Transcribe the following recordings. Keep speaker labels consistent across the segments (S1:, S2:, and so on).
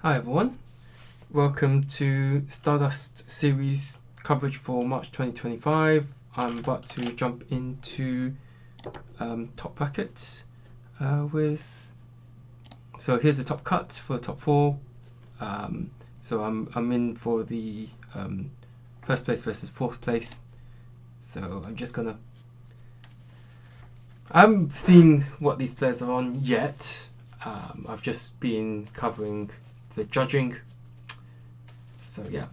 S1: Hi everyone, welcome to Stardust series coverage for March 2025. I'm about to jump into top brackets so here's the top cut for the top four. So I'm in for the first place versus fourth place. So I haven't seen what these players are on yet. I've just been covering the judging. So yeah,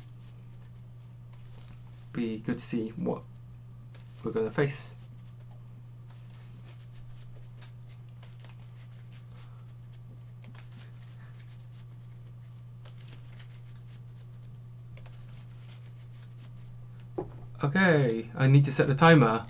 S1: be good to see what we're going to face. Okay, I need to set the timer.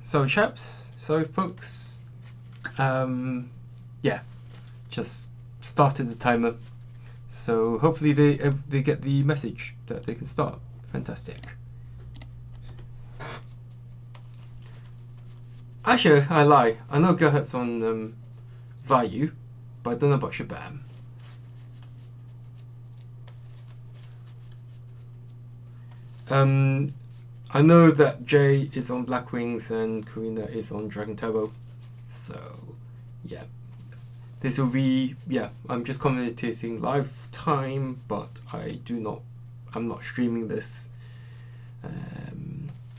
S1: Sorry chaps, sorry folks. Yeah, just started the timer. So hopefully they get the message that they can start. Fantastic. Actually, I lie. I know Gerhart's on Vayu, but I don't know about Shabam. I know that Jay is on Black Wings and Karina is on Dragon Turbo. So, yeah. This will be, I'm just commentating live time, but I'm not streaming this.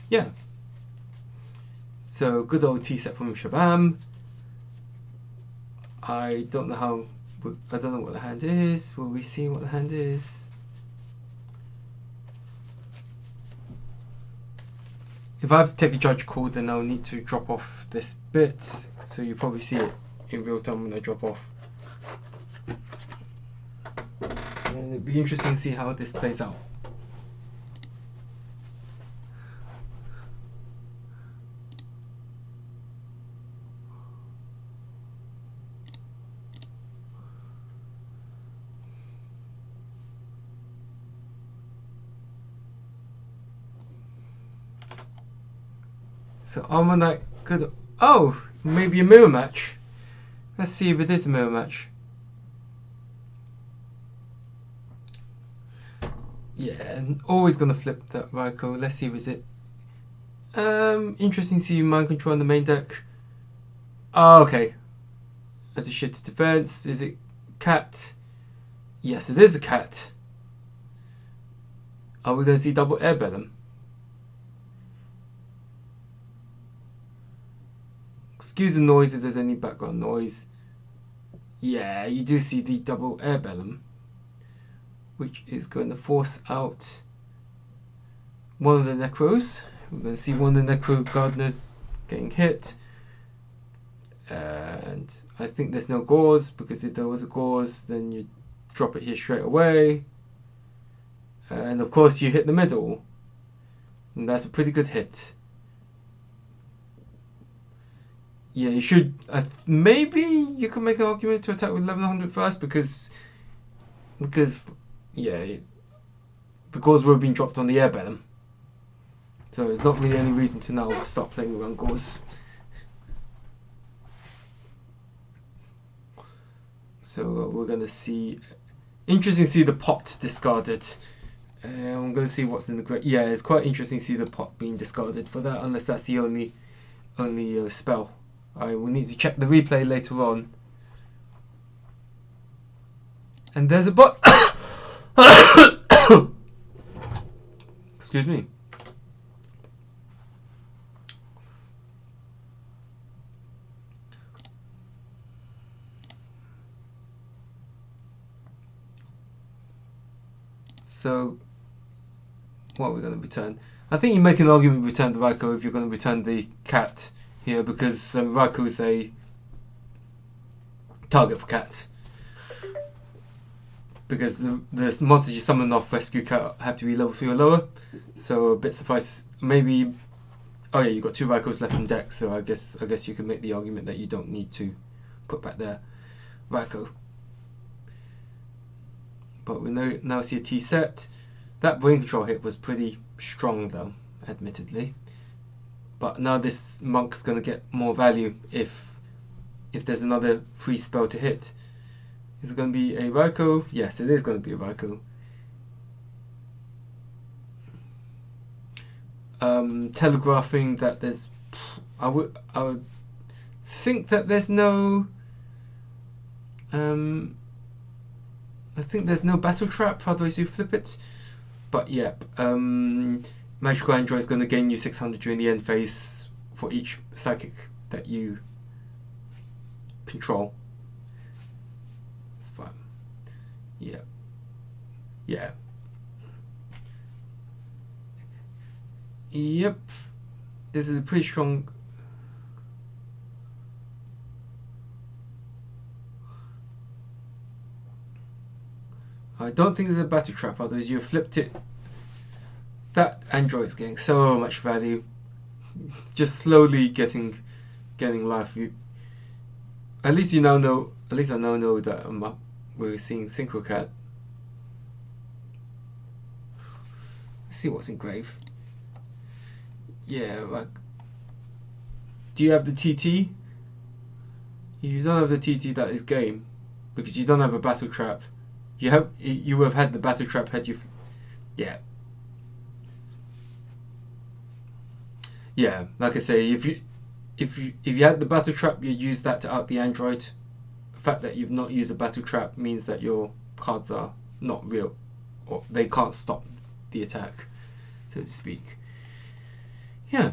S1: Yeah. So, good old T-set from Shabam. I don't know what the hand is. Will we see what the hand is? If I have to take a judge call, then I'll need to drop off this bit, so you'll probably see it in real time when I drop off. And it'll be interesting to see how this plays out. So Armor Knight could... Oh! Maybe a mirror match. Let's see if it is a mirror match. Yeah, always gonna flip that Raiko. Let's see if it's it. Interesting to see Mind Control on the main deck. Oh, okay. That's a shift to defense. Is it cat? Yes, it is a cat. Are we gonna see double air bellum? Excuse the noise if there's any background noise. Yeah, you do see the double air bellum, which is going to force out one of the Necros. We're going to see one of the Necro Gardeners getting hit. And I think there's no gauze, because if there was a gauze, then you drop it here straight away. And of course you hit the middle. And that's a pretty good hit. Yeah, you should... maybe you can make an argument to attack with 1100 first, because yeah, the gauze would have been dropped on the air bellum. So there's not really any reason to now start playing around gauze. So we're going to see... Interesting to see the pot discarded. I'm going to see what's in the grave. Yeah, it's quite interesting to see the pot being discarded for that, unless that's the only spell. I will need to check the replay later on. And there's a bot. Excuse me. So, what are we going to return? I think you make an argument to return the Raiko if you're going to return the cat here, because Raiko is a target for cats. because the monsters you summon off Rescue Cat have to be level 3 or lower. So a bit surprised. Maybe. Oh yeah, you've got 2 Raikos left in deck, so I guess you can make the argument that you don't need to put back their Raiko. But we now see a T set. That brain control hit was pretty strong though, admittedly. But now this monk's gonna get more value if there's another free spell to hit. Is it gonna be a Raiko? Yes, it is gonna be a Raiko. Telegraphing that there's, I would think that there's no, I think there's no battle trap, otherwise you flip it. But yeah, Magical Android is going to gain you 600 during the end phase for each psychic that you control. It's fine. Yeah. Yeah. Yep. This is a pretty strong. I don't think there's a battle trap, otherwise you flipped it. That android's getting so much value. Just slowly getting life. At least you now know. At least I now know that we're seeing Synchro Cat. Let's see what's engraved. Yeah, like. Do you have the TT? If you don't have the TT, that is game, because you don't have a battle trap. You would have had the battle trap had you. Yeah. Yeah, like I say, if you had the battle trap, you'd use that to out the android. The fact that you've not used a battle trap means that your cards are not real, or they can't stop the attack, so to speak. Yeah.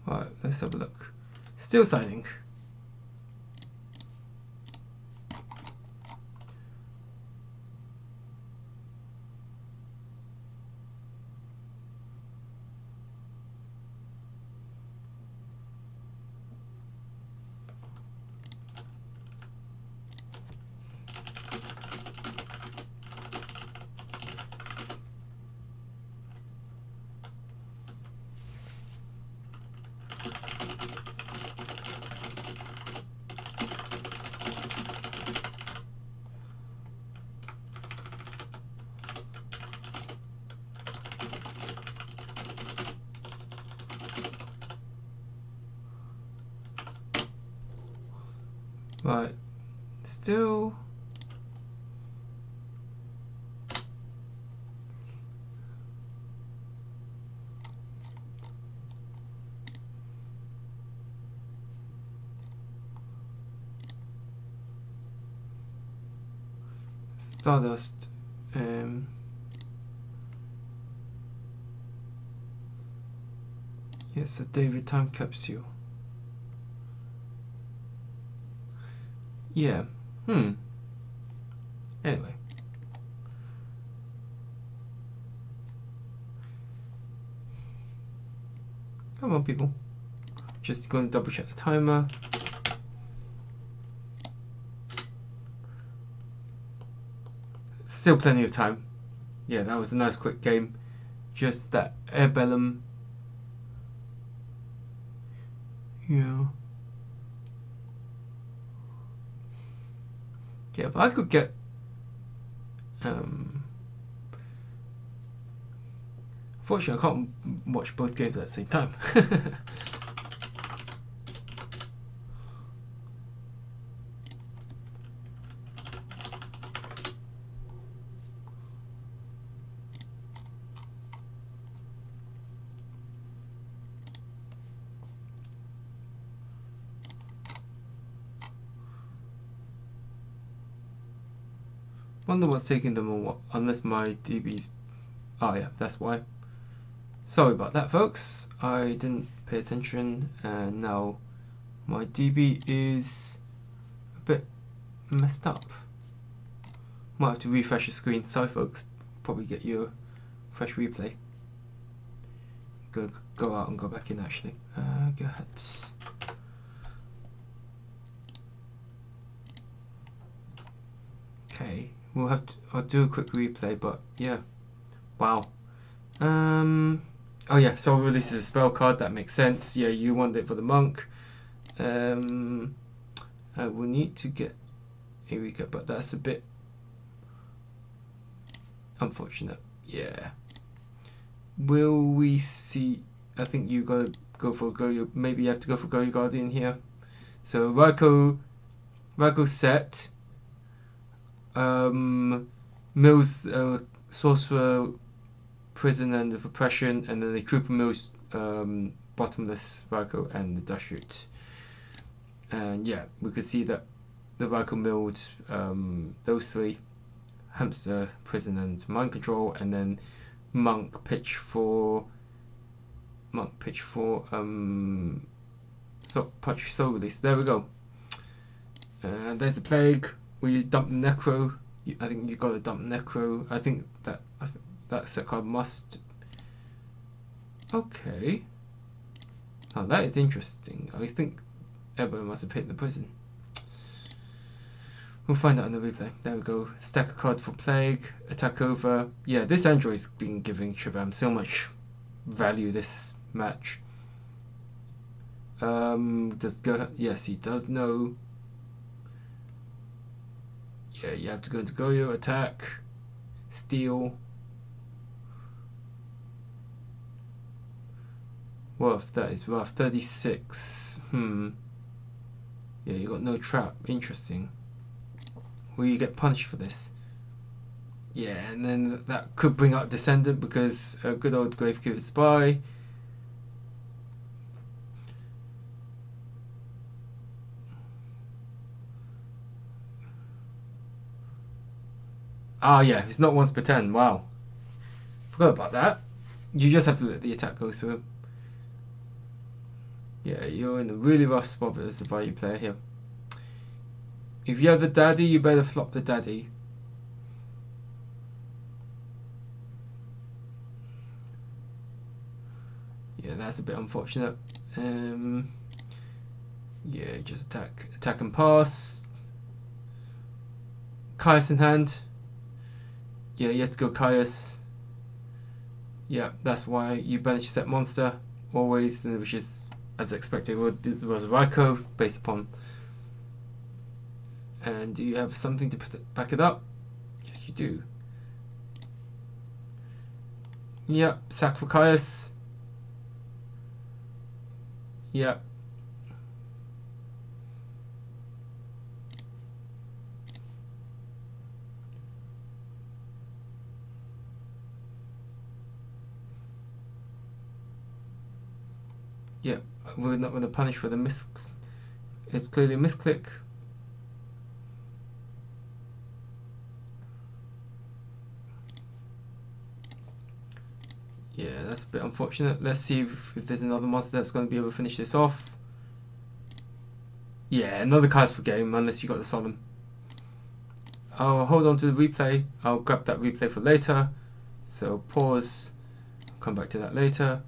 S1: Right, let's have a look. Still signing. Right, still. Stardust. It's a David time capsule. Yeah. Anyway. Come on, people. Just going to double check the timer. Still plenty of time. Yeah, that was a nice quick game. Just that Airbellum. Yeah. Yeah, but I could get unfortunately I can't watch both games at the same time. Wonder what's taking them, or what, unless my DB's. Oh yeah, that's why. Sorry about that, folks. I didn't pay attention, and now my DB is a bit messed up. Might have to refresh the screen. Sorry, folks. Probably get you a fresh replay. Go out and go back in. Actually, go ahead. Okay, we'll have to. I'll do a quick replay, but yeah. Wow. Oh yeah, Soul releases a spell card, that makes sense. Yeah, you want it for the monk. I will need to get Eureka, but that's a bit unfortunate. Yeah. Will we see? I think you gotta go for Go. Maybe you have to go for Go Guardian here. So Raiko set. Mills Sorcerer, Prison and the Repression, and then the Trooper Mills Bottomless Raiko and the Dash Root. And yeah, we could see that the Raiko milled those three: Hamster, Prison, and Mind Control, and then Monk pitch for Punch Soul Release. There we go. And there's the Plague. We dump the Necro. I think you got to dump Necro. I think that set card must. Okay. Now that is interesting. I think everyone must have hit the prison. We'll find out in the replay. There we go. Stack a card for Plague. Attack over. Yeah, this android's been giving Shabam so much value this match. Yes, he does know. Yeah, you have to go into Goyo, attack, steal. Rough, that is rough. 36. Yeah, you got no trap. Interesting. Will you get punished for this? Yeah, and then that could bring out Descendant because a good old Gravekeeper Spy. Ah, yeah, it's not once per 10. Wow. Forgot about that. You just have to let the attack go through. Yeah, you're in a really rough spot as a value player here. If you have the daddy, you better flop the daddy. Yeah, that's a bit unfortunate. Yeah, just attack and pass. Caius in hand. Yeah, you have to go Caius. Yeah, that's why you banish set monster always, which is as expected. It was Raiko based upon. And do you have something to back it up? Yes, you do. Yep, sack for Caius. Yep. Yep, we're not going to punish for the miss. It's clearly a misclick. Yeah, That's a bit unfortunate. Let's see if there's another monster that's going to be able to finish this off. Yeah, another card's for game, unless you got the solemn. I'll hold on to the replay. I'll grab that replay for later. So pause. Come back to that later.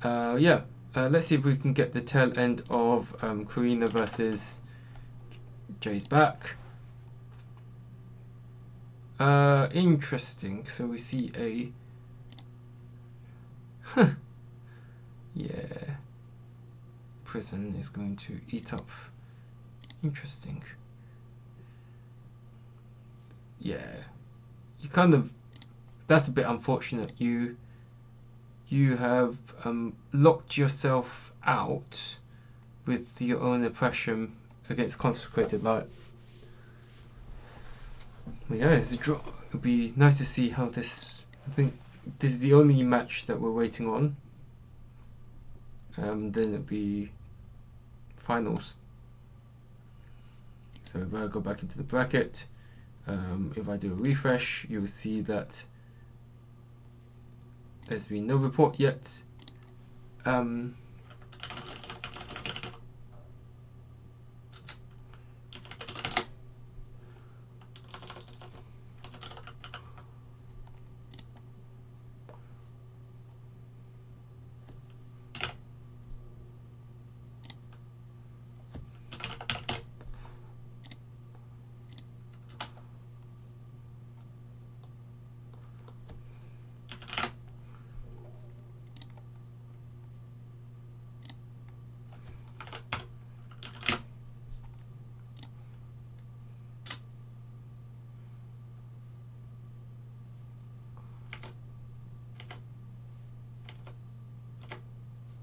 S1: Yeah, let's see if we can get the tail end of Karina versus Jay's back. Interesting. So we see a yeah, prison is going to eat up. Interesting. Yeah, you kind of, that's a bit unfortunate. You have locked yourself out with your own oppression against consecrated light. Well, yeah, it's a draw. It'll be nice to see how this. I think this is the only match that we're waiting on. Then it'll be finals. So if I go back into the bracket, if I do a refresh, you'll see that there's been no report yet.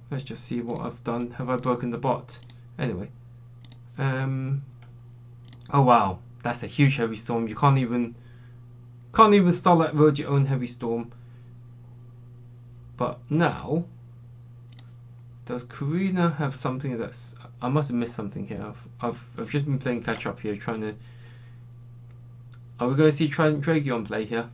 S1: Let's just see what I've done. Have I broken the bot? Anyway. Oh wow, that's a huge heavy storm. You can't even Starlight Road your own heavy storm. But now, does Karina have something that's? I must have missed something here. I've just been playing catch up here, trying to. Are we going to see Trident Dragon play here?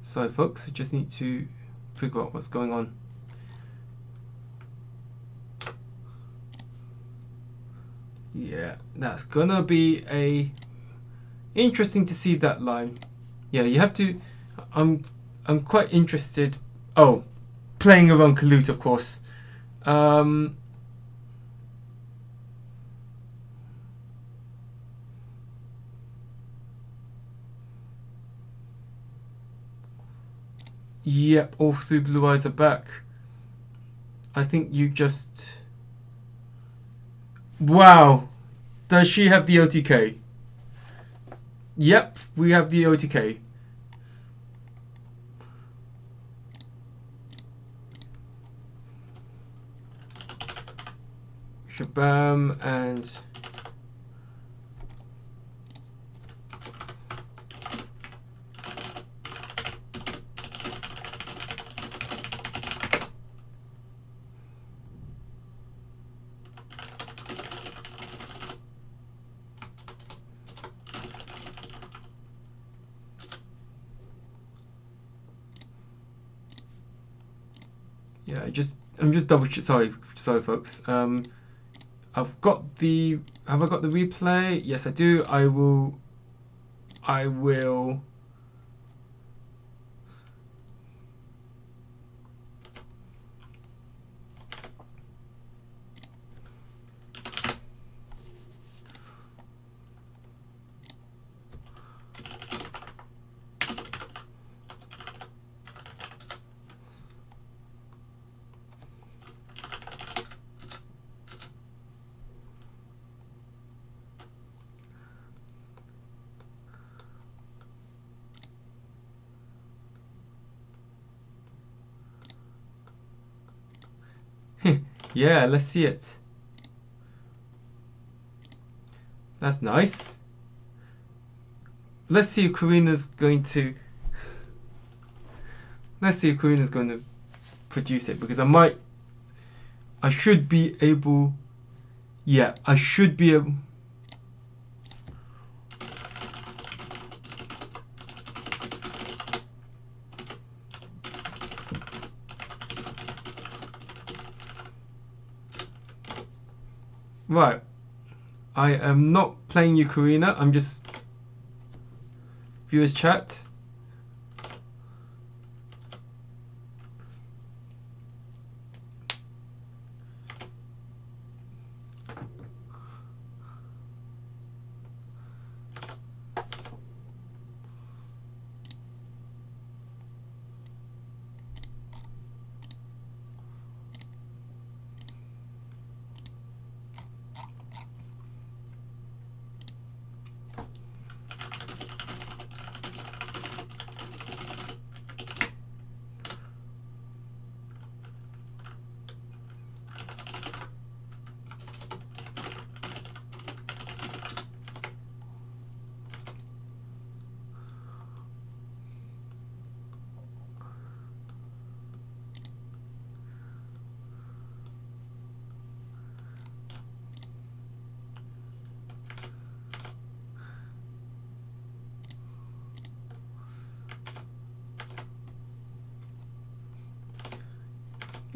S1: Sorry folks, I just need to figure out what's going on. Yeah, that's gonna be interesting to see that line. Yeah, you have to. I'm quite interested. Oh, playing around Kalut, of course. Yep, all three blue eyes are back. I think you just. Wow, does she have the OTK? Yep, we have the OTK. Shabam and. Yeah, I'm just double check. Sorry, folks. I've got the. Have I got the replay? Yes, I do. I will. Yeah, let's see it. That's nice. Let's see if Karina's going to. Let's see if Karina's going to produce it, because I should be able. Yeah, I should be able. Right. I am not playing you, Karina. I'm just viewers chat.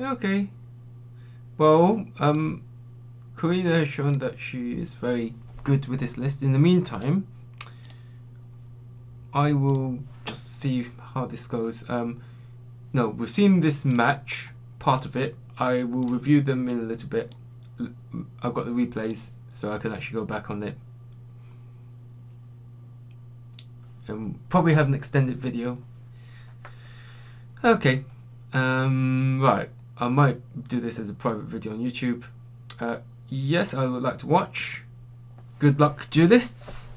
S1: Okay. Well, Karina has shown that she is very good with this list. In the meantime, I will just see how this goes. No, we've seen this match, part of it. I will review them in a little bit. I've got the replays, so I can actually go back on it. And probably have an extended video. Okay. Right. I might do this as a private video on YouTube. Yes, I would like to watch. Good luck, duelists.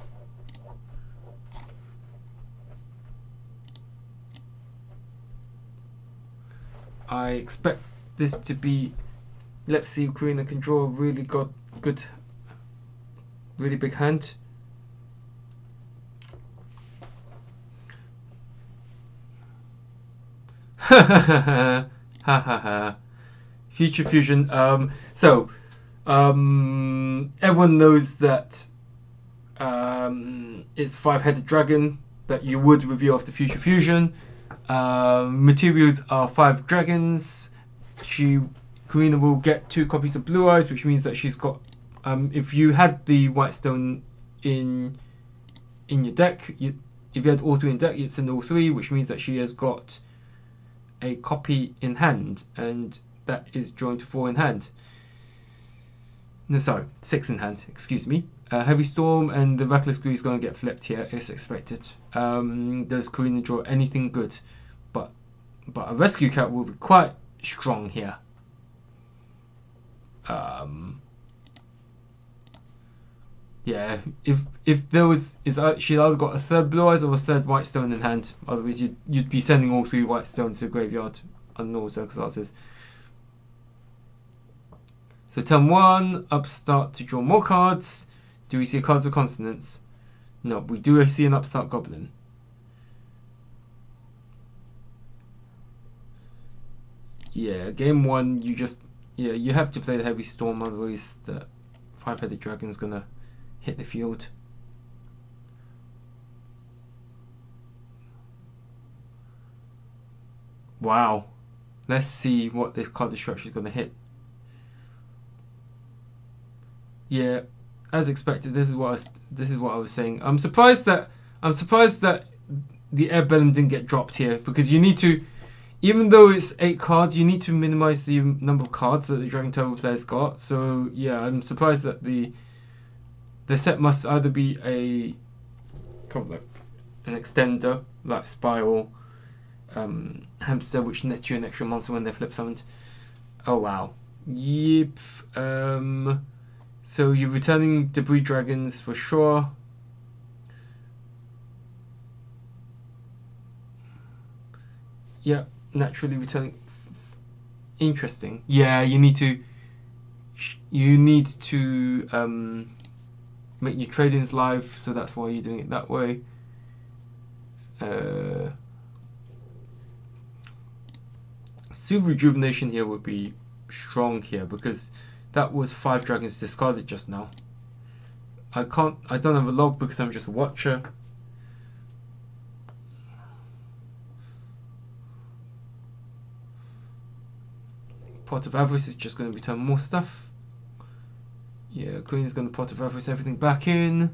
S1: I expect this to be. Let's see if Karina can draw a really good, really big hand. Ha ha ha ha ha ha. Future Fusion. Everyone knows that it's five-headed dragon that you would review after Future Fusion. Materials are 5 dragons. Karina will get 2 copies of Blue Eyes, which means that she's got. If you had the White Stone in your deck, if you had all 3 in deck, you'd send all 3, which means that she has got a copy in hand, and that is joined to 4 in hand. No, sorry, 6 in hand. Excuse me. Heavy Storm and the Reckless Greed is going to get flipped here, as expected. Does Karina draw anything good? But a Rescue Cat will be quite strong here. Yeah, if there was, she'd either got a 3rd Blue Eyes or a 3rd White Stone in hand. Otherwise, you'd be sending all 3 White Stones to the graveyard under normal circumstances. So turn 1, upstart to draw more cards. Do we see cards of consonants? No, we do see an upstart goblin. Yeah, game 1, you have to play the Heavy Storm, otherwise the 5-headed dragon's gonna hit the field. Wow. Let's see what this card destruction is gonna hit. Yeah, as expected. This is what I was saying. I'm surprised that the Air Bellum didn't get dropped here, because you need to, even though it's 8 cards, you need to minimize the number of cards that the Dragon Turbo players got. So yeah, I'm surprised that the set must either be an extender like Spiral, Hamster, which nets you an extra monster when they're flip summoned. Oh wow. Yep. So you're returning Debris Dragons for sure. Yeah, naturally returning. Interesting. Yeah, you need to. you need to make your trade-ins live, so that's why you're doing it that way. Super Rejuvenation here would be strong here because that was 5 dragons discarded just now. I don't have a log because I'm just a watcher. Pot of Avarice is just going to return more stuff. Yeah, Queen is going to Pot of Avarice everything back in.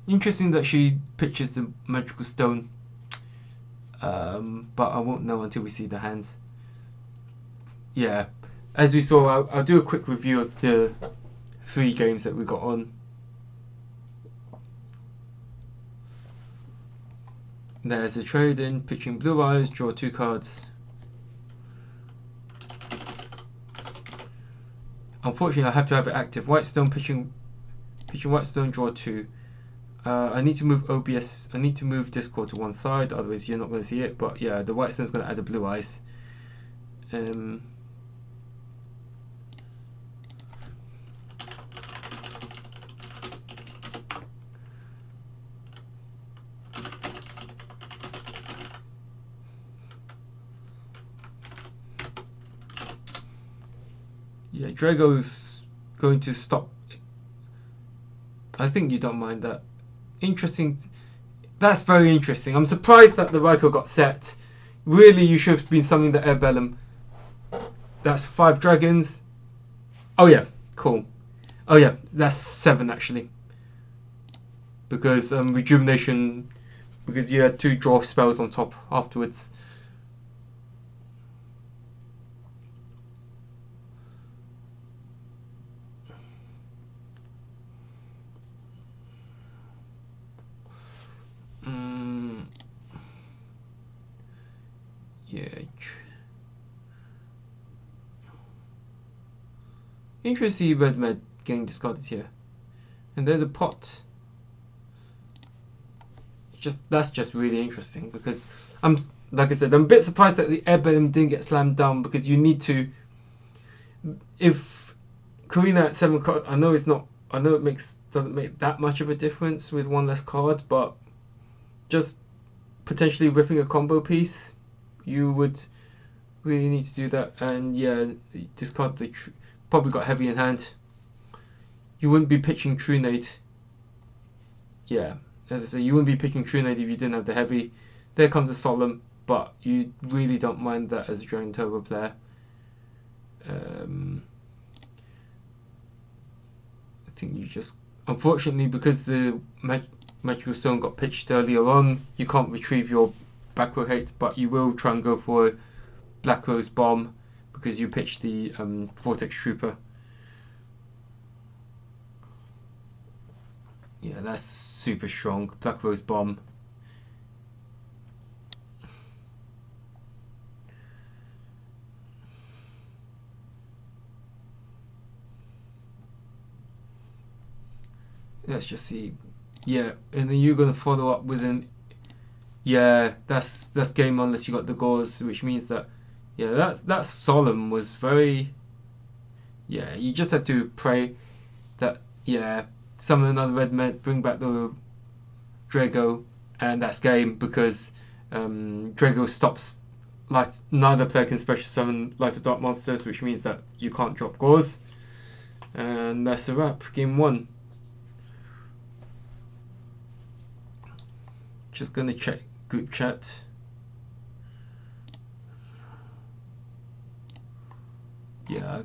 S1: Interesting that she pitches the magical stone, but I won't know until we see the hands. Yeah, as we saw, I'll do a quick review of the 3 games that we got on. There's a trade in, pitching Blue Eyes, draw 2 cards. Unfortunately, I have to have it active. Whitestone, pitching Whitestone, draw 2. I need to move OBS. I need to move Discord to one side, otherwise you're not going to see it. But yeah, the Whitestone's going to add a Blue Eyes. Yeah, Drago's going to stop. I think you don't mind that. Interesting. That's very interesting. I'm surprised that the Raikou got set. Really, you should have been summoning the Airbellum. That's 5 dragons. Oh yeah, cool. Oh yeah, that's 7 actually. Because Rejuvenation, because you had 2 draw spells on top afterwards. Yeah. Interesting, Red Med getting discarded here. And there's a pot. That's just really interesting because like I said, I'm a bit surprised that the Airbellum didn't get slammed down because you need to. If Karina at 7 cards, I know it doesn't make that much of a difference with 1 less card, but just potentially ripping a combo piece, you would really need to do that. And yeah, discard the probably got heavy in hand. You wouldn't be pitching Trunade. Yeah, as I say, you wouldn't be pitching Trunade if you didn't have the heavy. There comes the Solemn, but you really don't mind that as a Dragon Turbo player. I think you just, unfortunately, because the Magical Stone got pitched earlier on, you can't retrieve your back row hate, but you will try and go for a Black Rose Bomb because you pitched the Vortex Trooper. Yeah, that's super strong. Black Rose Bomb. Let's just see. Yeah, and then you're gonna follow up with an. Yeah, that's game unless you got the gauze, which means that. Yeah, that Solemn was very. Yeah, you just had to pray that summon another red med, bring back the Drago, and that's game because Drago stops. Light, neither player can special summon Light of Dark monsters, which means that you can't drop gauze, and that's a wrap. Game 1. Just gonna check group chat. Yeah,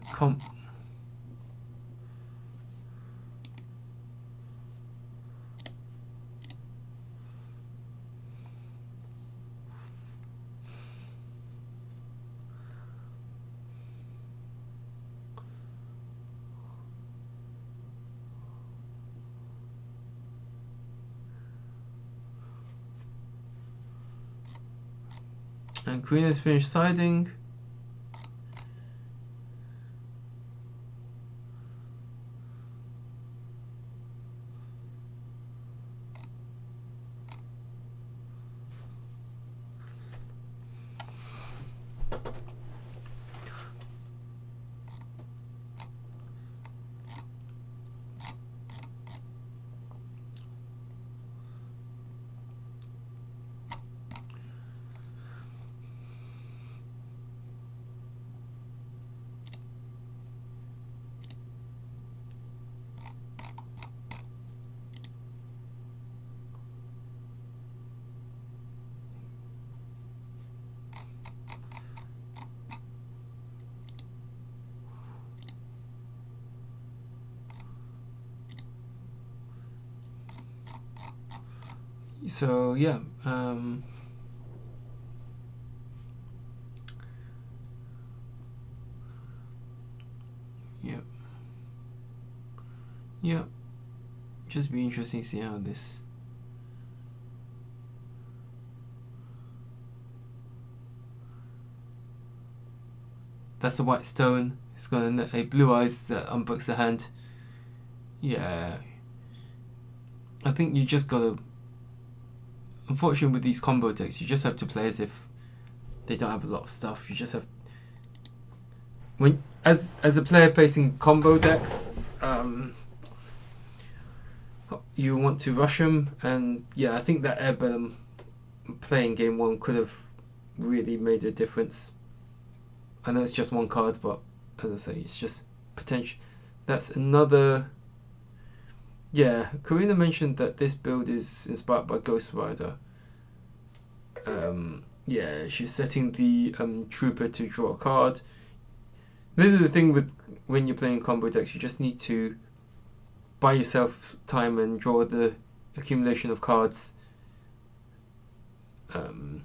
S1: and Queen has finished siding. So yeah, yeah, yeah. Just be interesting to see how this. That's a white stone. It's got a blue eyes that unbooks the hand. Yeah, I think you just gotta. Unfortunately, with these combo decks, you just have to play as if they don't have a lot of stuff. You just have when as a player facing combo decks, you want to rush them, and yeah, I think that Airbellum playing game one could have really made a difference. I know it's just one card, but as I say, it's just potential. That's another. Yeah, Karina mentioned that this build is inspired by Ghost Rider. Yeah, she's setting the trooper to draw a card. This is the thing with when you're playing combo decks, you just need to buy yourself time and draw the accumulation of cards. Um,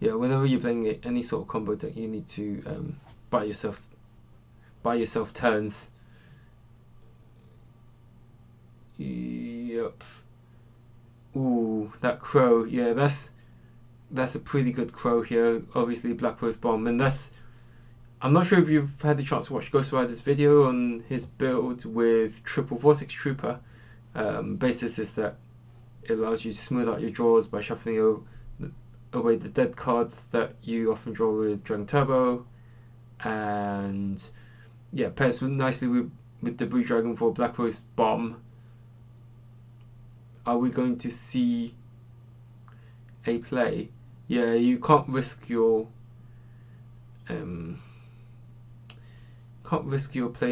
S1: yeah, whenever you're playing any sort of combo deck, you need to buy yourself turns. Yep. Ooh, that crow. Yeah, that's a pretty good crow here. Obviously, Black Rose Bomb, and that's. I'm not sure if you've had the chance to watch Ghost Rider's video on his build with Triple Vortex Trooper. Basis is that it allows you to smooth out your draws by shuffling away the dead cards that you often draw with Dragon Turbo, and yeah, pairs nicely with Debris Dragon for Black Rose Bomb. Are we going to see a play? Yeah, you can't risk your play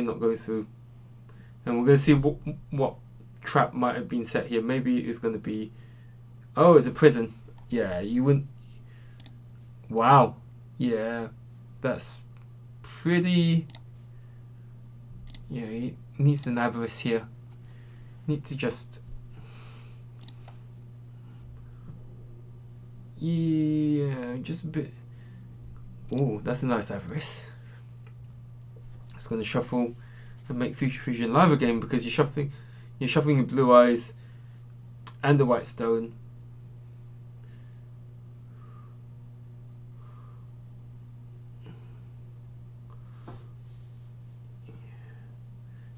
S1: not going through, and we're going to see what trap might have been set here. Maybe it's going to be, oh, it's a prison. Yeah, you wouldn't. Wow. Yeah, that's pretty. Yeah, he needs an avarice here. Need to just. Yeah, just a bit. Oh, that's a nice avarice. It's going to shuffle and make Future Fusion live again because you're shuffling your blue eyes and the white stone.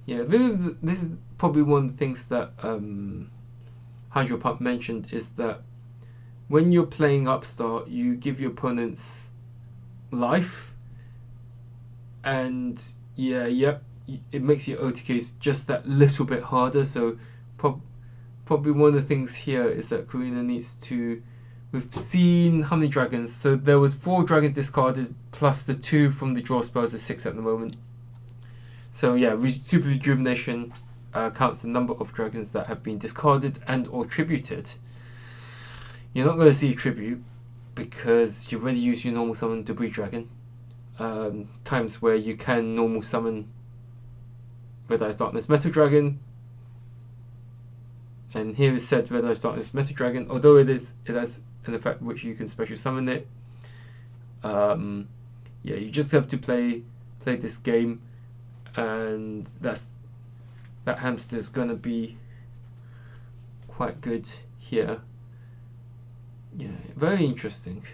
S1: Yeah, this is probably one of the things that Hydro Pump mentioned is that when you're playing Upstart, you give your opponents life, and yeah, it makes your OTKs just that little bit harder. So probably one of the things here is that Karina needs to. We've seen how many dragons? So there was 4 dragons discarded plus the 2 from the draw spells, is 6 at the moment. So yeah, Super Rejuvenation counts the number of dragons that have been discarded and or tributed. You're not going to see a tribute because you've already used your normal summon Debris Dragon. Times where you can normal summon Red Eyes Darkness Metal Dragon, and here is said Red Eyes Darkness Metal Dragon. Although it has an effect which you can special summon it. Yeah, you just have to play this game, and that hamster's gonna be quite good here. Yeah, very interesting.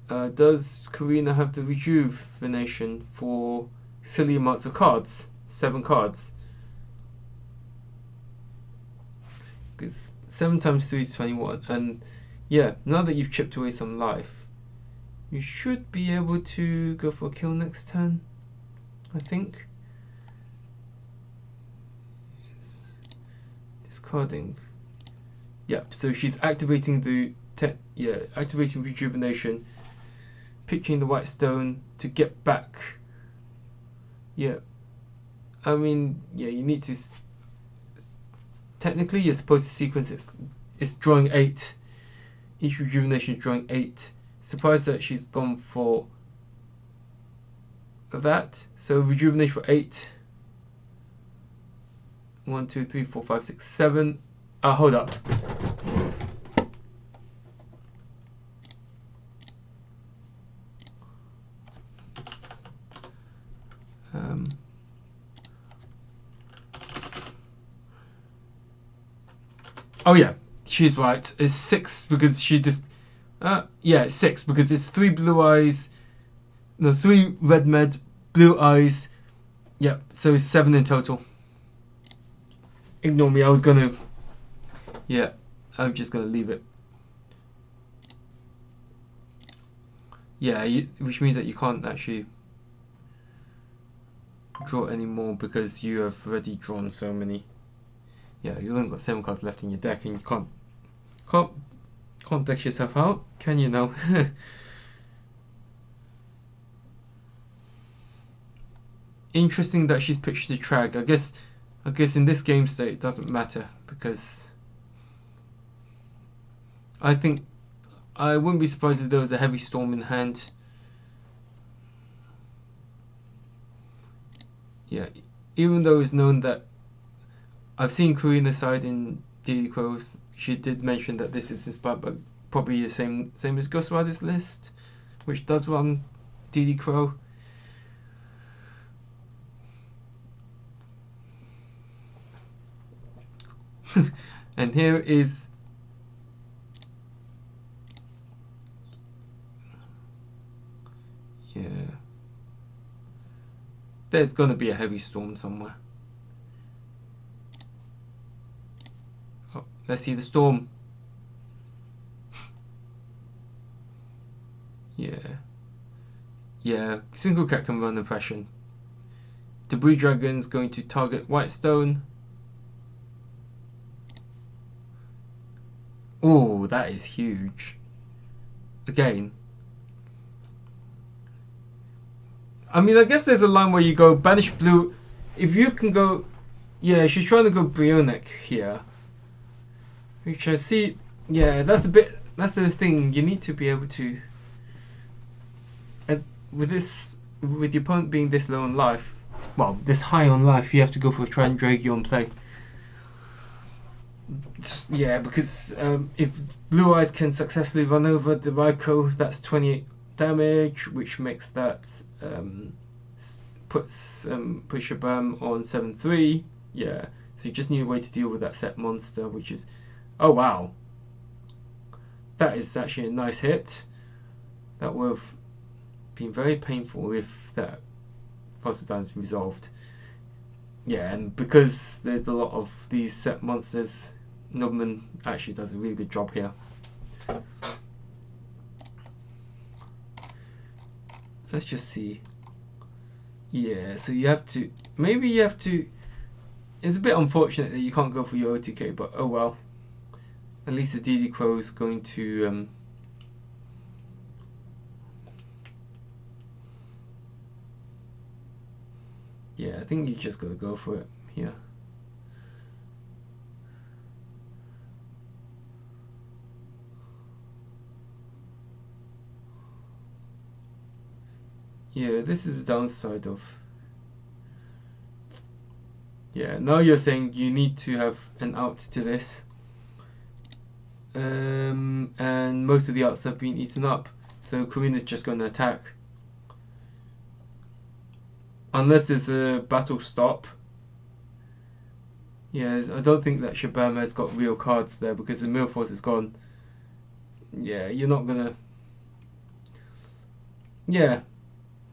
S1: Does Karina have the rejuvenation for silly amounts of cards? 7 cards. Because 7 times 3 is 21. And yeah, now that you've chipped away some life, you should be able to go for a kill next turn, I think. Discarding. Yep, so she's activating activating rejuvenation, pitching the white stone to get back. Yeah, I mean, yeah, you need to. Technically, you're supposed to sequence it. It's drawing 8. Each rejuvenation is drawing 8. Surprised that she's gone for that. So rejuvenation for 8. 1, 2, 3, 4, 5, 6, 7. Hold up. Oh yeah, she's right. It's 6 because she just. Yeah, it's 6 because it's 3 blue eyes. No, 3 red med, blue eyes. Yep, so it's 7 in total. Ignore me, I was gonna. Yeah, I'm just gonna leave it. Yeah, which means that you can't actually draw any more because you have already drawn so many. Yeah, you only got 7 cards left in your deck, and you can't deck yourself out, can you now? Interesting that she's pitched the Trag. I guess in this game state it doesn't matter because I think I wouldn't be surprised if there was a heavy storm in hand. Yeah, even though it's known that I've seen Karina side in DD Crow's, she did mention that this is inspired by probably the same as Ghost Rider's list, which does run DD Crow. And here is there's gonna be a heavy storm somewhere. Oh, let's see the storm. Yeah, single cat can run oppression. Debris Dragon's going to target Whitestone. Oh, that is huge. Again. I mean, I guess there's a line where you go banish blue. If you can go. Yeah, she's trying to go Brionic here. Which I see. Yeah, that's the thing. You need to be able to. With your opponent being this low on life. Well, this high on life, you have to go for a try and drag you on play. Yeah, because if Blue Eyes can successfully run over the Raikou, that's 28 damage, which makes that puts Shabam on 7-3. Yeah, so you just need a way to deal with that set monster, which is, oh wow, that is actually a nice hit. That would have been very painful if that Fossil is resolved. Yeah, and because there's a lot of these set monsters, Nubman actually does a really good job here. Let's just see. Yeah, so you have to. Maybe you have to. It's a bit unfortunate that you can't go for your OTK, but oh well. At least the DD Crow is going to. Yeah, I think you just gotta go for it here. Yeah, this is the downside of. Yeah, now you're saying you need to have an out to this. And most of the outs have been eaten up. So Karina's just going to attack. Unless there's a battle stop. Yeah, I don't think that Shabam has got real cards there because the Mill Force is gone. Yeah, you're not gonna. Yeah,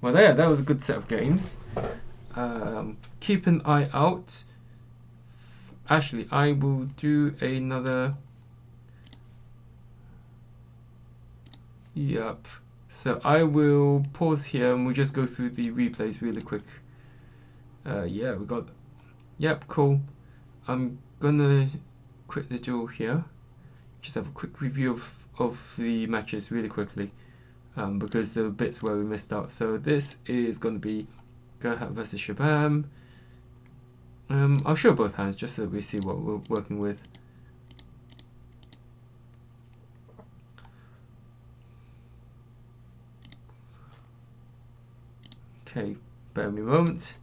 S1: well, there, that was a good set of games. Keep an eye out. Actually, I will do another. Yep. So I will pause here and we'll just go through the replays really quick. Yeah, we got. Yep, cool. I'm gonna quit the duel here. Just have a quick review of the matches really quickly, because there were bits where we missed out. So this is going to be Gerhat versus Shabam. I'll show both hands just so we see what we're working with. Okay, bear me a moment.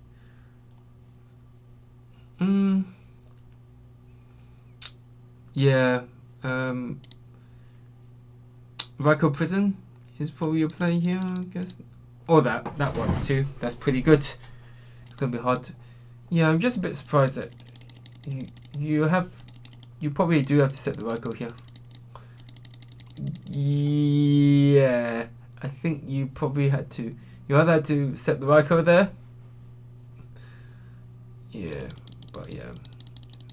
S1: Yeah. Raiko Prison is probably your play here, I guess. Or that works too. That's pretty good. It's gonna be hard. Yeah, I'm just a bit surprised that you probably do have to set the Raiko here. Yeah, I think you probably had to. You either had to set the Raiko there. Yeah, but yeah,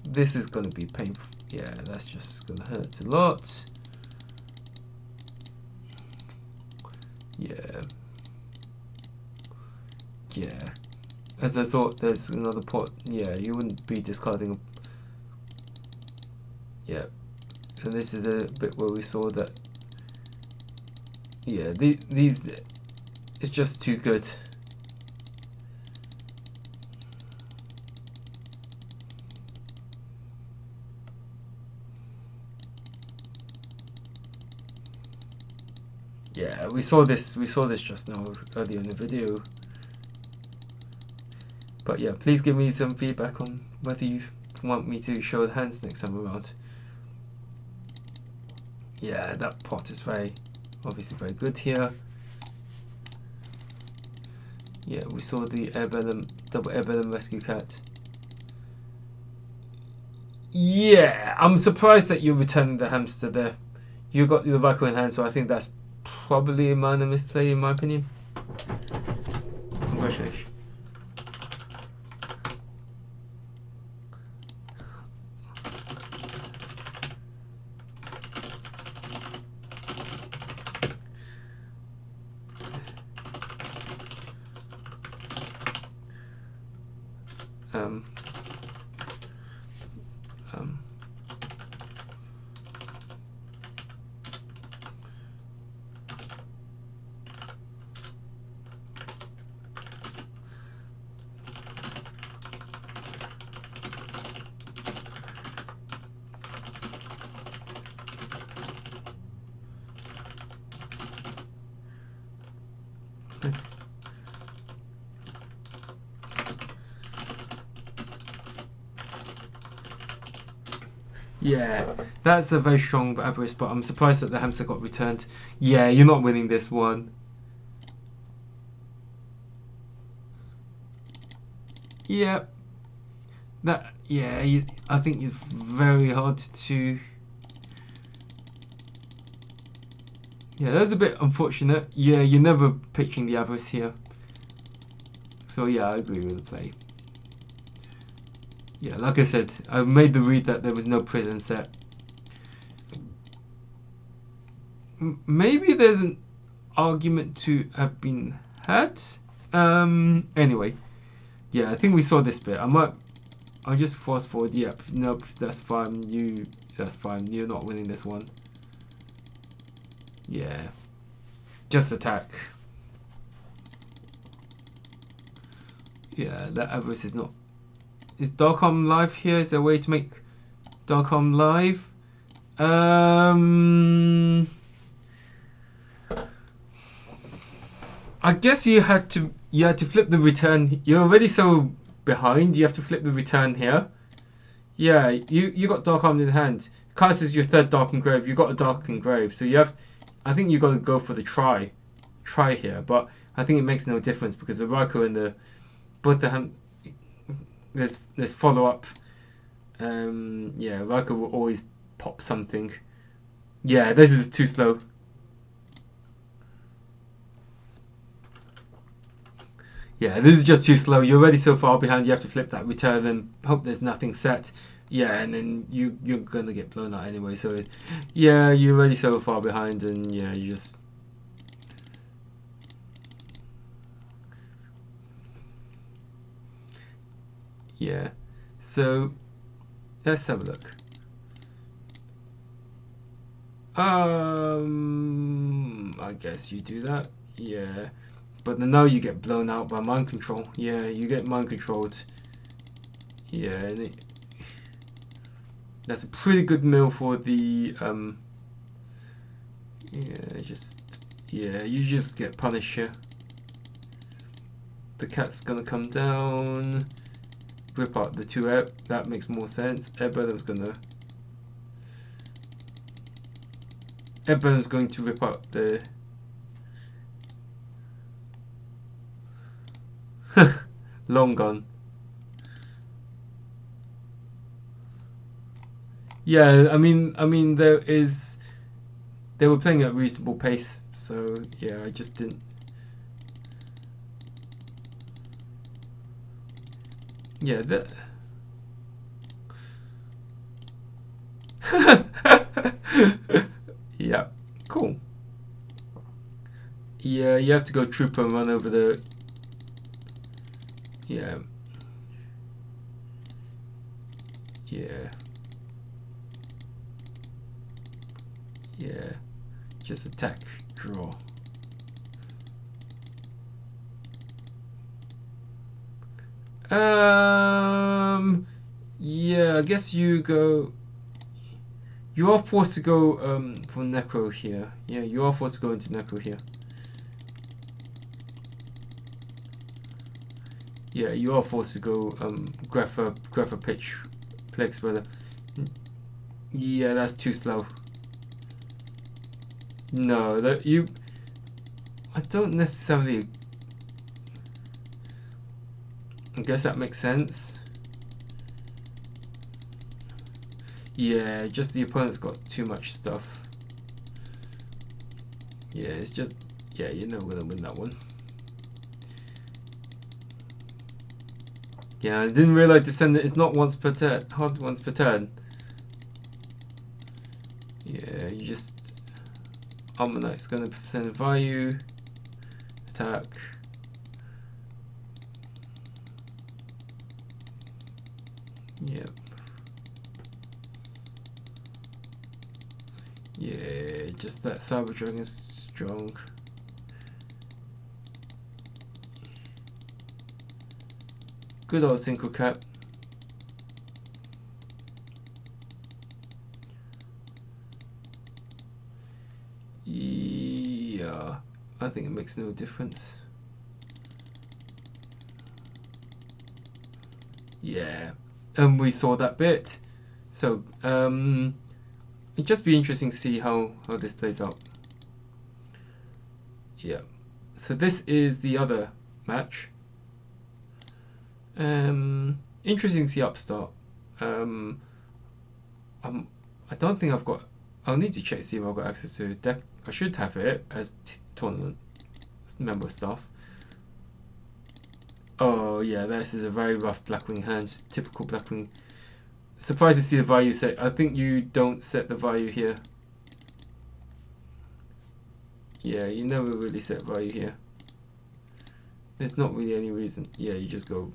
S1: this is gonna be painful. Yeah, that's just gonna hurt a lot. Yeah. Yeah. As I thought, there's another pot. Yeah, you wouldn't be discarding. Yeah. And this is a bit where we saw that. Yeah, these. It's just too good. Yeah, we saw this just now earlier in the video. But yeah, please give me some feedback on whether you want me to show the hands next time around. Yeah, that pot is obviously very good here. Yeah, we saw the double Airbellum Rescue Cat. Yeah, I'm surprised that you're returning the hamster there. You got the Raiko in hand, so I think that's probably a minor misplay in my opinion. Congratulations. Um, um, yeah, that's a very strong avarice, but I'm surprised that the hamster got returned. Yeah, you're not winning this one. Yeah, I think it's very hard to. Yeah, that's a bit unfortunate. Yeah, you're never pitching the avarice here. So yeah, I agree with the play. Yeah, like I said, I made the read that there was no prison set. Maybe there's an argument to have been had. Anyway, yeah, I think we saw this bit. I'll just fast forward. Yep, nope, that's fine. That's fine. You're not winning this one. Yeah, just attack. Yeah, that avarice is not. Is Darkholm live here? Is there a way to make Darkholm live? I guess you had to flip the return. You're already so behind. You have to flip the return here. Yeah, you got Darkholm in hand. Cast is your third Dark Engrave. You got a Dark Engrave, so you have. I think you got to go for the try here. But I think it makes no difference because the Raiko and the there's follow up. Yeah, Raiko will always pop something. Yeah, this is too slow. Yeah, this is just too slow. You're already so far behind. You have to flip that return and hope there's nothing set. Yeah, and then you're gonna get blown out anyway. So yeah, you're already so far behind, and yeah, you just. Yeah, so let's have a look. I guess you do that. Yeah, but now you get blown out by mind control. Yeah, you get mind controlled. Yeah, and that's a pretty good mill for the yeah, you just get punished here. The cat's gonna come down, rip out the two air. That makes more sense. Airbellum's gonna. Airbelem's going to rip out the long gone. Yeah, I mean, they were playing at a reasonable pace, so yeah, I just didn't. Yeah, that. Yeah, cool. Yeah, you have to go trooper and run over the. Yeah. Yeah. Yeah. Just attack, draw. Yeah, I guess you go. You are forced to go for Necro here. Yeah, you are forced to go into Necro here. Yeah, you are forced to go Grapha pitch Plex brother. Yeah, that's too slow. No, that you. I don't necessarily. I guess that makes sense. Yeah, just the opponent's got too much stuff. Yeah, it's just. Yeah, you're never gonna win that one. Yeah, I didn't realize to send it. It's not once per turn. Hard once per turn. Yeah, you just. Armor Knight's gonna send a value. Attack. Yep. Yeah, just that Cyber Dragon's strong. Good old Synchro Cap. Yeah, I think it makes no difference. Yeah, and we saw that bit. So, it'd just be interesting to see how this plays out. Yeah. So this is the other match. Interesting to see Upstart. I don't think I've got. I'll need to check to see if I've got access to deck. I should have it as tournament member stuff. Oh yeah, this is a very rough Blackwing hand. Typical Blackwing. Surprised to see the value set. I think you don't set the value here. Yeah, you never really set value here. There's not really any reason. Yeah, you just go.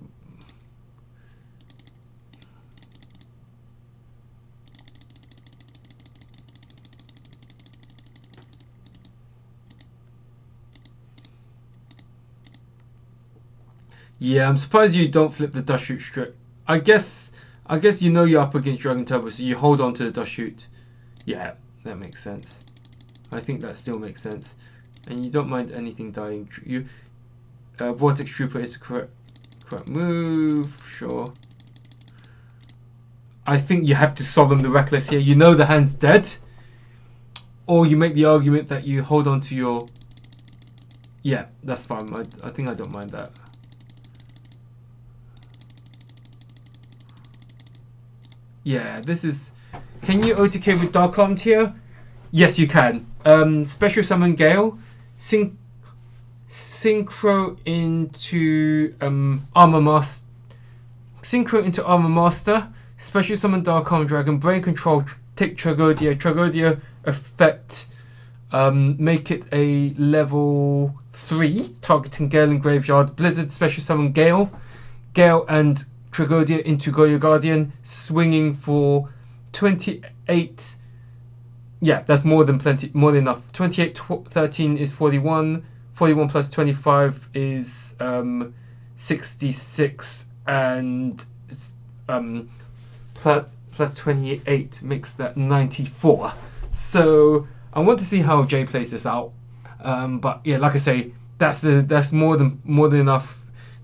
S1: Yeah, I'm surprised you don't flip the dust shoot straight. I guess you know you're up against Dragon Turbo, so you hold on to the dust shoot. Yeah, that makes sense. I think that still makes sense. And you don't mind anything dying. You Vortex Trooper is the correct move, sure. I think you have to Solemn the Reckless here. You know the hand's dead. Or you make the argument that you hold on to your... Yeah, that's fine. I think I don't mind that. Yeah, this is... Can you OTK with Dark Armed here? Yes, you can. Special Summon Gale. Synchro into Armor Master. Synchro into Armor Master. Special Summon Dark Armed Dragon. Brain Control. Take Tragodia. Tragodia effect. Make it a level 3. Targeting Gale and Graveyard. Blizzard Special Summon Gale. Gale and Tragodia into Goyo Guardian. Swinging for 28. Yeah, that's more than plenty, more than enough. 28, 13 is 41. 41 plus 25 is 66, and plus 28 makes that 94. So I want to see how Jay plays this out. But yeah, like I say, that's more than enough.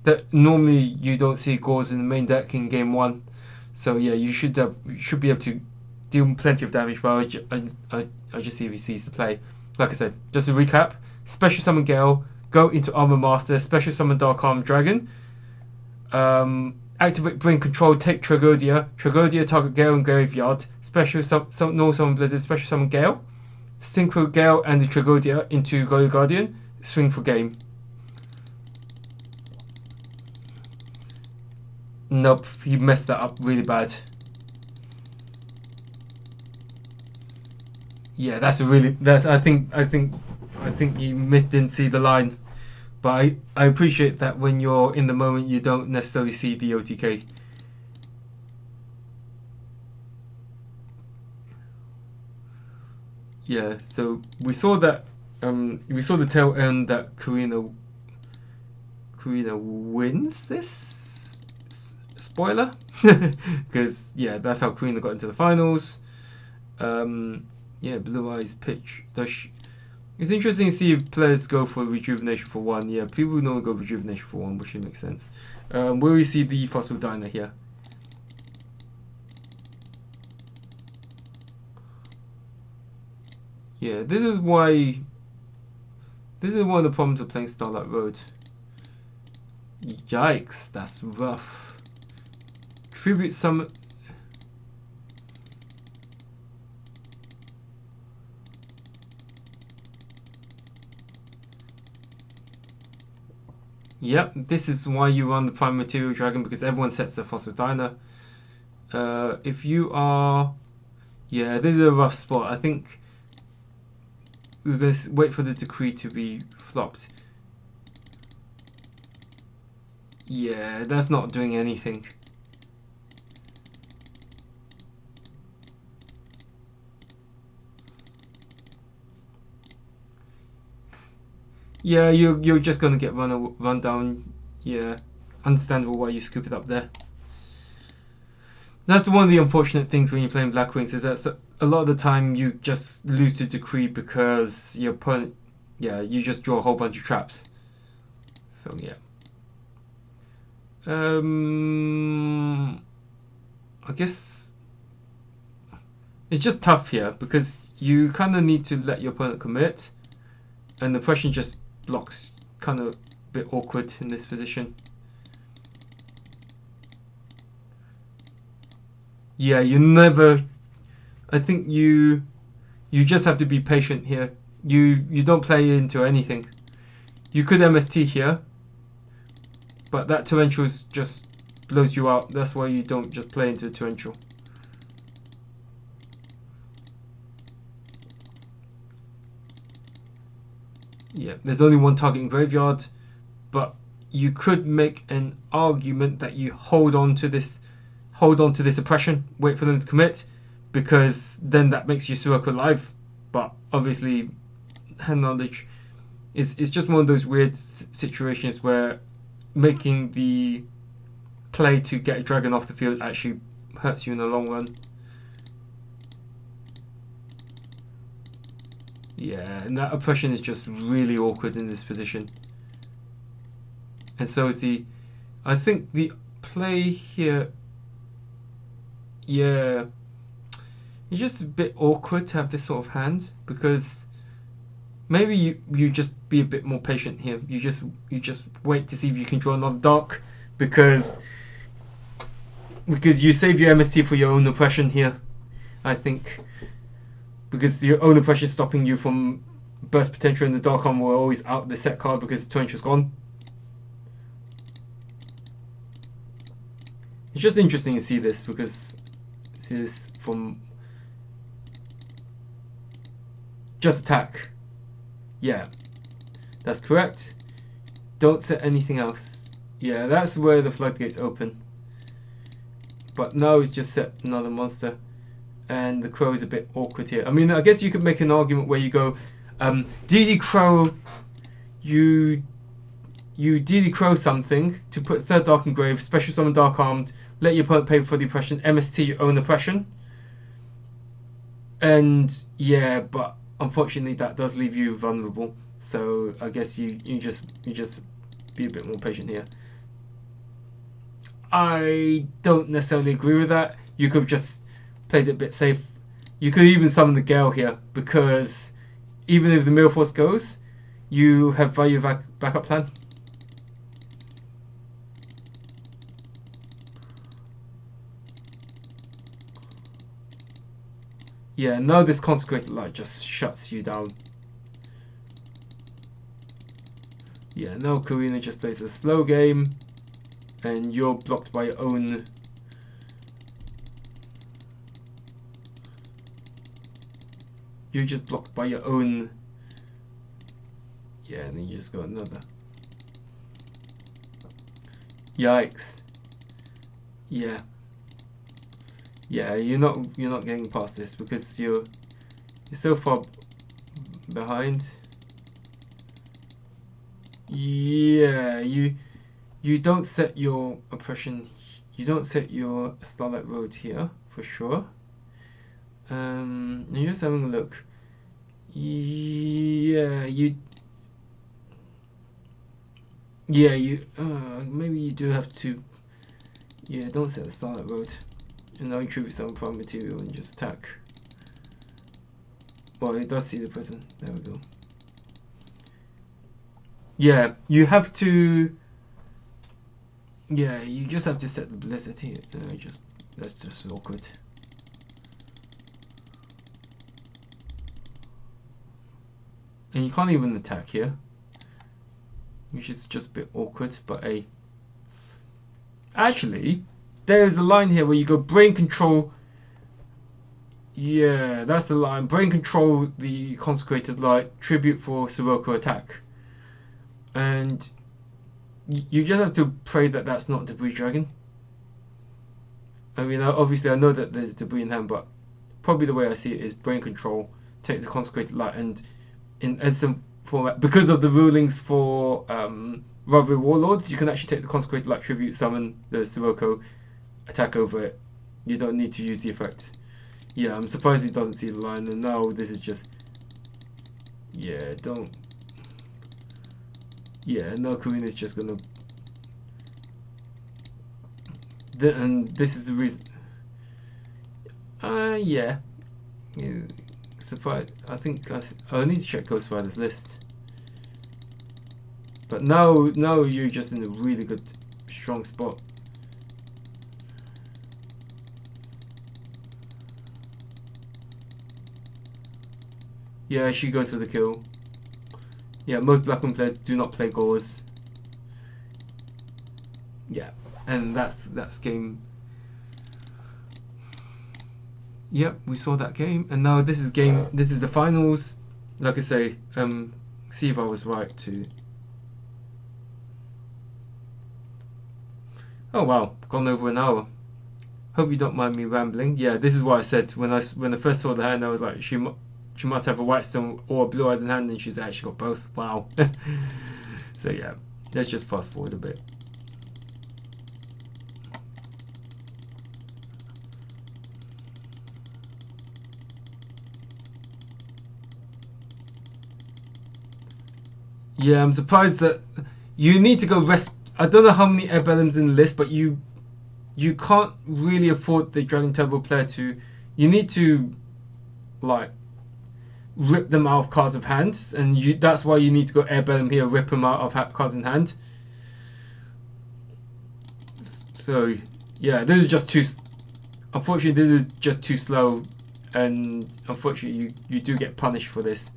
S1: That normally you don't see Gauze in the main deck in game 1. So yeah, you should be able to deal plenty of damage, but I just see if he sees the play. Like I said, just to recap: special summon Gale, go into Armor Master, special summon Dark Arm Dragon, activate Brain Control, take Tragodia, target Gale and Graveyard, special normal summon Blizzard, special summon Gale, synchro Gale and the Tragodia into Goyo Guardian, swing for game. Nope, you messed that up really bad. Yeah, that's I think you didn't see the line, but I appreciate that when you're in the moment you don't necessarily see the OTK. Yeah, so we saw that we saw the tail end that Karina wins this spoiler because yeah, that's how Karina got into the finals. Yeah, Blue Eyes pitch. It's interesting to see if players go for Rejuvenation for 1. Yeah, people normally go Rejuvenation for 1, which makes sense. Where we see the Fossil Diner here. Yeah, this is one of the problems of playing Starlight Road. Yikes, that's rough. Tribute Summon. Yep, this is why you run the Prime Material Dragon, because everyone sets their Fossil Diner. If you are... Yeah, this is a rough spot. I think we're going to wait for the decree to be flopped. Yeah, that's not doing anything. Yeah, you're just gonna get run down. Yeah, understandable why you scoop it up there. That's one of the unfortunate things when you're playing Black Wings, is that a lot of the time you just lose to Decree because your opponent, yeah, you just draw a whole bunch of traps. So yeah. I guess it's just tough here because you kind of need to let your opponent commit, and the pressure just blocks. Kind of a bit awkward in this position. Yeah, you never. I think you just have to be patient here. You don't play into anything. You could MST here, but that torrential just blows you out. That's why you don't just play into the torrential. Yeah, there's only one target in graveyard, but you could make an argument that you hold on to this oppression, wait for them to commit, because then that makes your Suroku alive. But obviously, hand knowledge is just one of those weird situations where making the play to get a dragon off the field actually hurts you in the long run. Yeah, and that oppression is just really awkward in this position. And so is I think the play here, yeah, it's just a bit awkward to have this sort of hand, because maybe you just be a bit more patient here. You just wait to see if you can draw another dark, because you save your MST for your own oppression here, I think. Because your own oppression is stopping you from burst potential, and the dark armor will always out the set card because the torrential's gone. It's just interesting to see this, because this is from just attack. Yeah, that's correct. Don't set anything else. Yeah, that's where the floodgates open. But now it's just set another monster. And the crow is a bit awkward here. I mean, I guess you could make an argument where you go, DD Crow, you DD Crow something to put third Dark Engrave, special summon Dark Armed, let your opponent pay for the oppression, MST your own oppression. And yeah, but unfortunately that does leave you vulnerable. So I guess you just be a bit more patient here. I don't necessarily agree with that. You could have just played it a bit safe You could even summon the Gale here, because even if the Mirror Force goes, you have value backup plan. Yeah, now this Consecrated Light just shuts you down. Yeah, now Karina just plays a slow game, and you're blocked by your own. You're just blocked by your own. Yeah, and then you just got another. Yikes. Yeah. Yeah, you're not getting past this because you're so far behind. Yeah, you don't set your oppression. You don't set your Starlight Road here for sure. You're just having a look. Yeah, you. Yeah, you. Maybe you do have to. Yeah, don't set the Starlight Road. And now tribute some prime material and just attack. Well, it does see the prison. There we go. Yeah, you have to. Yeah, you just have to set the blizzard here. That's just awkward. And you can't even attack here, which is just a bit awkward. But actually, there's a line here where you go brain control. Yeah, that's the line. Brain control the consecrated light. Tribute for Sirocco attack. And you just have to pray that that's not Debris Dragon. I mean, obviously I know that there's debris in hand, but probably the way I see it is brain control, take the consecrated light, and in some format, because of the rulings for Rivalry Warlords, you can actually take the consecrated light tribute, summon the Sirocco, attack over it. You don't need to use the effect. Yeah, I'm surprised he doesn't see the line, and now this is just. Yeah, don't. Yeah, now Karina's just gonna. And this is the reason. Yeah. Surprised. I think I need to check Ghost Rider's list. But now you're just in a really good, strong spot. Yeah, she goes for the kill. Yeah, most Blackman players do not play Gauze. Yeah, and that's game. Yep, we saw that game, and now this is game. This is the finals. Like I say, see if I was right too. Oh wow, gone over an hour. Hope you don't mind me rambling. Yeah, this is what I said when I first saw the hand. I was like, she must have a white stone or a blue eyes in hand, and she's actually got both. Wow. So yeah, let's just fast forward a bit. Yeah, I'm surprised that you need to go rest. I don't know how many Air Bellums in the list, but you can't really afford the Dragon Turbo player to. You need to like rip them out of cards of hands, and that's why you need to go Air Bellum here, rip them out of cards in hand. So yeah, this is just too. Unfortunately, this is just too slow, and unfortunately, you do get punished for this.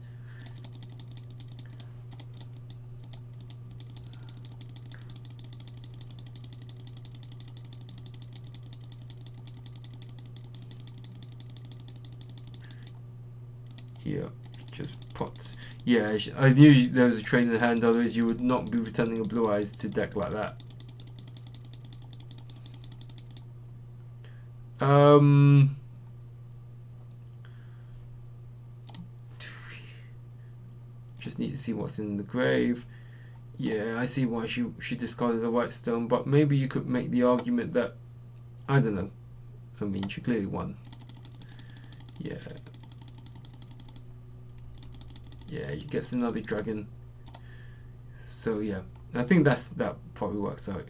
S1: Yeah, just pots. Yeah, I knew there was a trade in the hand, otherwise you would not be returning a blue eyes to deck like that. Just need to see what's in the grave. Yeah, I see why she discarded the white stone, but maybe you could make the argument that, I don't know. I mean, she clearly won. Yeah. Yeah, he gets another dragon. So yeah, I think that probably works out.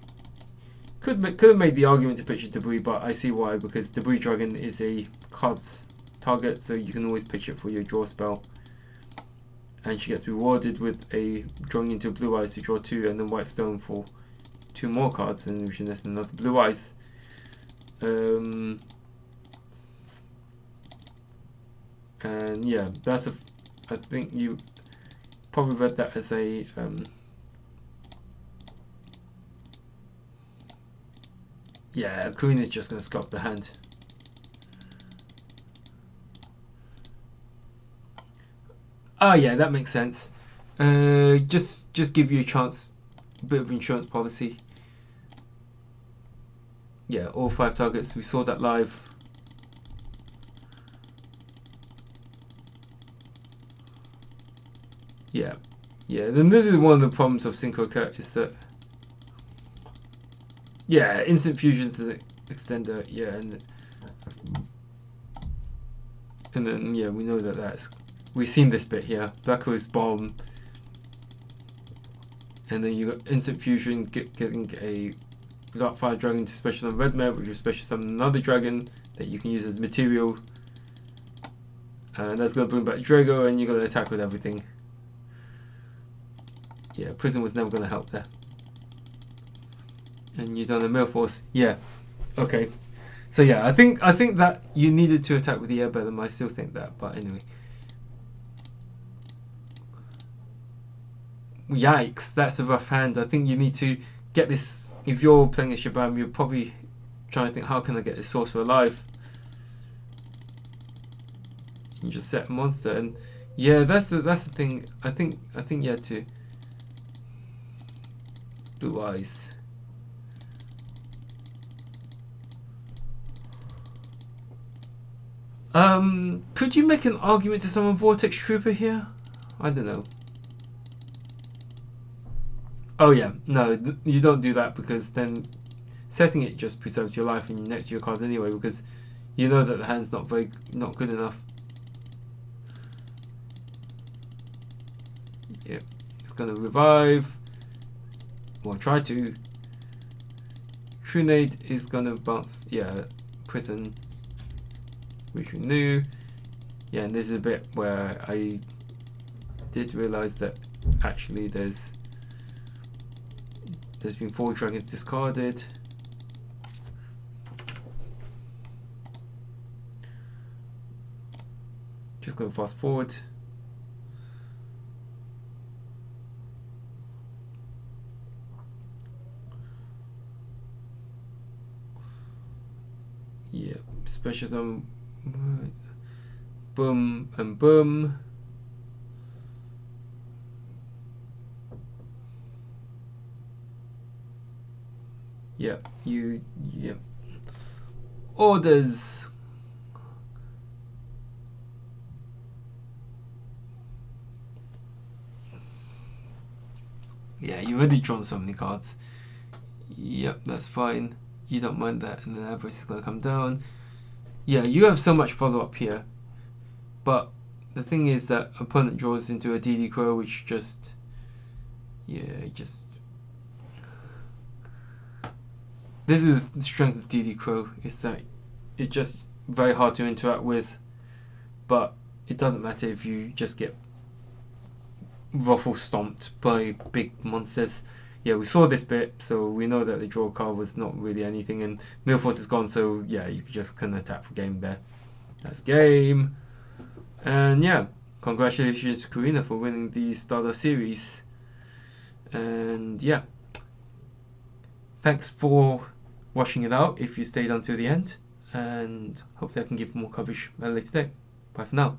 S1: Could have made the argument to picture Debris, but I see why, because Debris Dragon is a cos. target, so you can always pitch it for your draw spell. And she gets rewarded with a drawing into blue eyes to draw 2, and then white stone for 2 more cards, and which is another blue eyes. And yeah, that's a. I think you probably read that as a. Yeah, Queen is just going to sculpt the hand. Oh yeah, that makes sense. Just give you a chance, a bit of insurance policy. Yeah, all 5 targets. We saw that live. Yeah, yeah. Then this is one of the problems of Synchro Cut is that. Yeah, instant fusion's the extender. Yeah, and then yeah, we know that that's. We've seen this bit here. Black Hole's bomb. And then you got instant fusion getting a Dark Fire Dragon to special summon Red Mare, which will special summon another dragon that you can use as material. And that's going to bring back Drago, and you're going to attack with everything. Yeah, Prison was never going to help there. And you've done a Mail Force. Yeah, okay. So yeah, I think that you needed to attack with the Airbellum. I still think that, but anyway. Yikes, that's a rough hand. I think you need to get this. If you're playing a Shabam, you're probably trying to think, how can I get this sorcerer alive? You just set a monster, and yeah, that's the thing. I think you had to. Blue eyes. Could you make an argument to summon Vortex Trooper here? I don't know. Oh yeah, no, you don't do that, because then setting it just preserves your life and next to your card anyway, because you know that the hand's not good enough. Yeah, it's gonna revive. Well, try to. Trunade is gonna bounce. Yeah, Prison, which we knew. Yeah, and this is a bit where I did realise that actually there's been 4 dragons discarded. Just going to fast forward. Yeah, special summon. Boom and boom. Yep, yep. Orders. Yeah, you already drawn so many cards. Yep, that's fine. You don't mind that, and then average is gonna come down. Yeah, you have so much follow up here, but the thing is that opponent draws into a DD Crow, which just, yeah, just. This is the strength of DD Crow, is that it's just very hard to interact with, but it doesn't matter if you just get ruffle stomped by big monsters. Yeah, we saw this bit, so we know that the draw card was not really anything, and Millforce is gone, so yeah, you just can attack for game there. That's game. And yeah, congratulations to Karina for winning the Stardust series. And yeah, thanks for watching it out if you stayed until the end, and hopefully I can give more coverage at a later date. Bye for now.